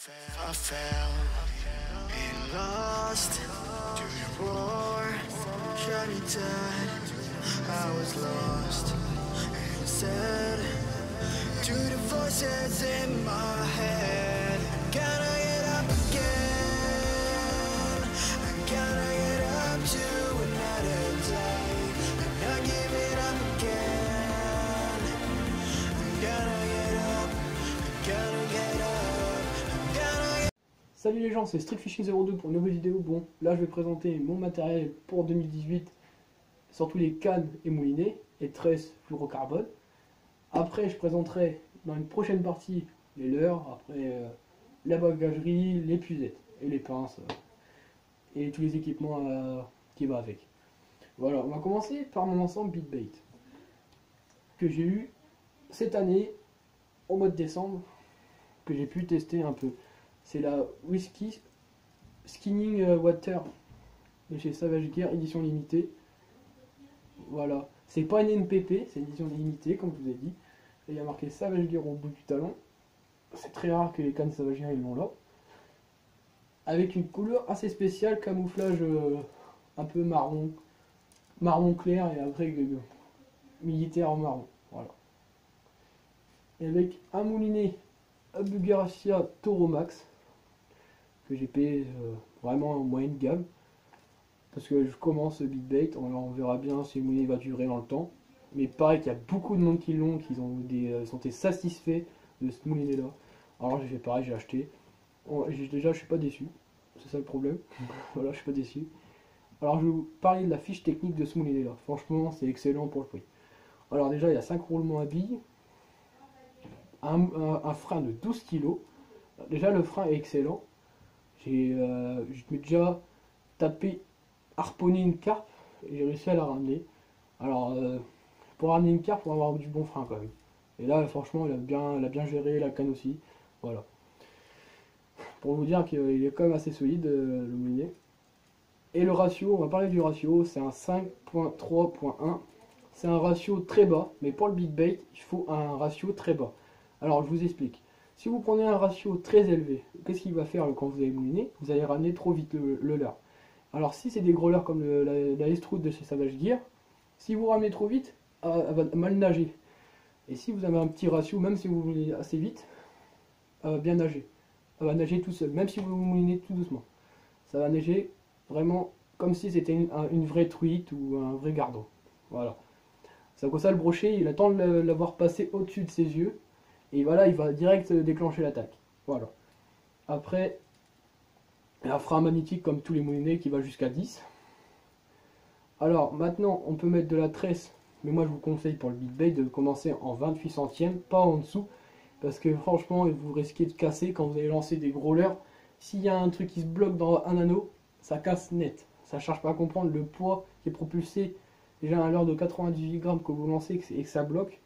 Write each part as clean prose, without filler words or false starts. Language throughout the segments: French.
I fell and lost to the war, shut me down. I was lost and sad to the voices in my head. Gotta get up again. I gotta get up to another day. I'm not giving up again. I gotta get up. I gotta get up. Salut les gens, c'est StreetFishing02 pour une nouvelle vidéo. Bon, là je vais présenter mon matériel pour 2018, surtout les cannes et moulinets et tresses fluorocarbone. Après je présenterai dans une prochaine partie les leurres, après la bagagerie, les puzettes et les pinces et tous les équipements qui vont avec. Voilà, on va commencer par mon ensemble BeatBait que j'ai eu cette année au mois de décembre, que j'ai pu tester un peu. C'est la Whisky Skinning Water de chez Savage Gear, édition limitée. Voilà, c'est pas une NPP, c'est une édition limitée comme je vous ai dit. Et il y a marqué Savage Gear au bout du talon. C'est très rare que les cannes Savage Gear ils l'ont là. Avec une couleur assez spéciale, camouflage un peu marron, marron clair et après militaire en marron. Voilà. Et avec un moulinet Abugaracia Toro Max que j'ai payé vraiment en moyenne gamme parce que je commence BeatBait. On verra bien si le moulinet va durer dans le temps, mais pareil qu'il y a beaucoup de monde qui l'ont, qui sont été satisfaits de ce moulinet là. Alors j'ai fait pareil, j'ai acheté. Déjà je suis pas déçu, c'est ça le problème. Voilà, je suis pas déçu. Alors je vais vous parler de la fiche technique de ce moulinet là. Franchement c'est excellent pour le prix. Alors déjà il y a 5 roulements à billes, un frein de 12 kg. Déjà le frein est excellent. J'ai déjà tapé, harponné une carpe et j'ai réussi à la ramener. Alors pour ramener une carpe, il faut avoir du bon frein quand même. Et là franchement il a bien géré la canne aussi. Voilà. Pour vous dire qu'il est quand même assez solide le moulinet. Et le ratio, on va parler du ratio, c'est un 5.3.1. C'est un ratio très bas, mais pour le BeatBait, il faut un ratio très bas. Alors je vous explique. Si vous prenez un ratio très élevé, qu'est-ce qu'il va faire quand vous allez mouliner? Vous allez ramener trop vite le leurre. Alors si c'est des gros leurres comme la Estrud de chez Savage Gear, si vous ramenez trop vite, elle va mal nager. Et si vous avez un petit ratio, même si vous moulinez assez vite, elle va bien nager. Elle va nager tout seul, même si vous moulinez tout doucement. Ça va nager vraiment comme si c'était une vraie truite ou un vrai gardon. Voilà. C'est comme ça le brochet, il attend de l'avoir passé au-dessus de ses yeux. Et voilà, il va direct déclencher l'attaque. Voilà. Après, il y a un frein magnétique comme tous les moulinets qui va jusqu'à 10. Alors maintenant, on peut mettre de la tresse. Mais moi, je vous conseille pour le BeatBait de commencer en 28 centièmes, pas en dessous. Parce que franchement, vous risquez de casser quand vous allez lancer des gros leurres. S'il y a un truc qui se bloque dans un anneau, ça casse net. Ça ne cherche pas à comprendre le poids qui est propulsé. Déjà un leurre de 98 grammes que vous lancez et que ça bloque.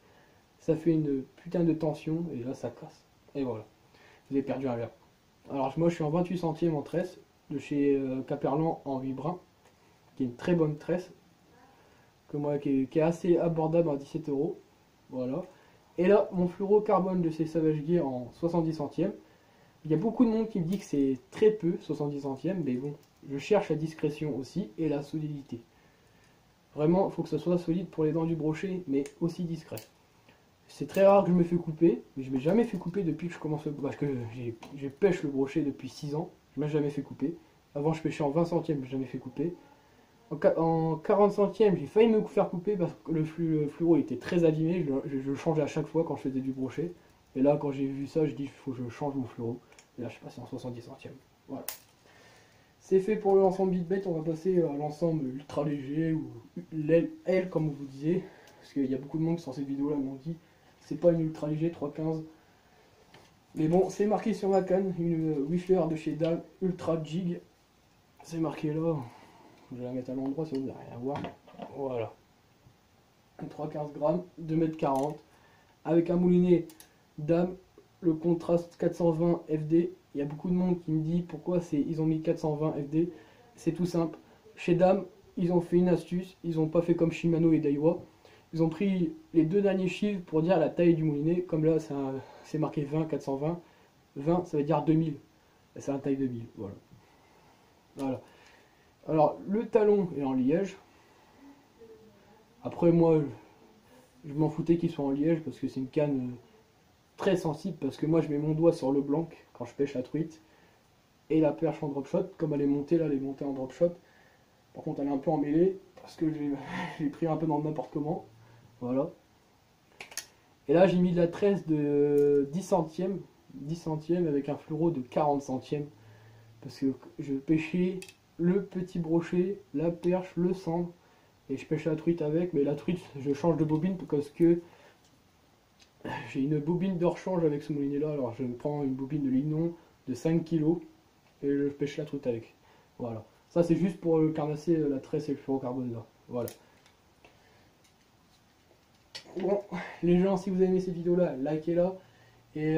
Ça fait une putain de tension et là ça casse. Et voilà, vous avez perdu un leurre. Alors moi je suis en 28 centièmes en tresse de chez Caperlan en 8 brins, qui est une très bonne tresse, qui est assez abordable à 17 €. Voilà. Et là mon fluorocarbone de chez Savage Gear en 70 centièmes. Il y a beaucoup de monde qui me dit que c'est très peu 70 centièmes, mais bon, je cherche la discrétion aussi et la solidité. Vraiment, il faut que ce soit solide pour les dents du brochet, mais aussi discret. C'est très rare que je me fais couper, mais je ne m'ai jamais fait couper depuis que je commence parce que je pêche le brochet depuis 6 ans, je ne m'ai jamais fait couper. Avant je pêchais en 20 centièmes, je ne m'ai jamais fait couper. En 40 centièmes, j'ai failli me faire couper parce que le fluoro était très abîmé, je le changeais à chaque fois quand je faisais du brochet. Et là quand j'ai vu ça, je dis il faut que je change mon fluoro. Et là je suis passé en 70 centièmes. Voilà. C'est fait pour l'ensemble BeatBait, on va passer à l'ensemble ultra léger ou L comme vous disiez. Parce qu'il y a beaucoup de monde qui sur cette vidéo là m'ont dit c'est pas une ultra léger 315. Mais bon, c'est marqué sur ma canne, une Whistler de chez Dam Ultra Jig. C'est marqué là. Je vais la mettre à l'endroit si vous n'avez rien à voir. Voilà. 315 grammes, 2,40 m. Avec un moulinet Dam, le contraste 420 FD. Il y a beaucoup de monde qui me dit pourquoi ils ont mis 420 FD. C'est tout simple. Chez Dam, ils ont fait une astuce. Ils n'ont pas fait comme Shimano et Daiwa. Ils ont pris les deux derniers chiffres pour dire la taille du moulinet. Comme là, c'est marqué 20, 420. 20, ça veut dire 2000. C'est un taille 2000, voilà. Voilà. Alors, le talon est en liège. Après, moi, je m'en foutais qu'il soit en liège parce que c'est une canne très sensible. Parce que moi, je mets mon doigt sur le blanc quand je pêche la truite. Et la perche en drop shot, comme elle est montée, là, elle est montée en drop shot. Par contre, elle est un peu emmêlée parce que j'ai pris un peu dans n'importe comment. Voilà. Et là, j'ai mis de la tresse de 10 centièmes. 10 centièmes avec un fluoro de 40 centièmes. Parce que je pêchais le petit brochet, la perche, le cendre. Et je pêche la truite avec. Mais la truite, je change de bobine parce que j'ai une bobine de rechange avec ce moulinet là. Alors je prends une bobine de Lignon de 5 kg et je pêche la truite avec. Voilà. Ça c'est juste pour carnasser la tresse et le fluorocarbone là. Voilà. Bon, les gens, si vous avez aimé cette vidéo là, likez-la. Et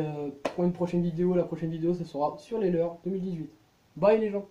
pour une prochaine vidéo, la prochaine vidéo, ce sera sur les leurres 2018. Bye les gens.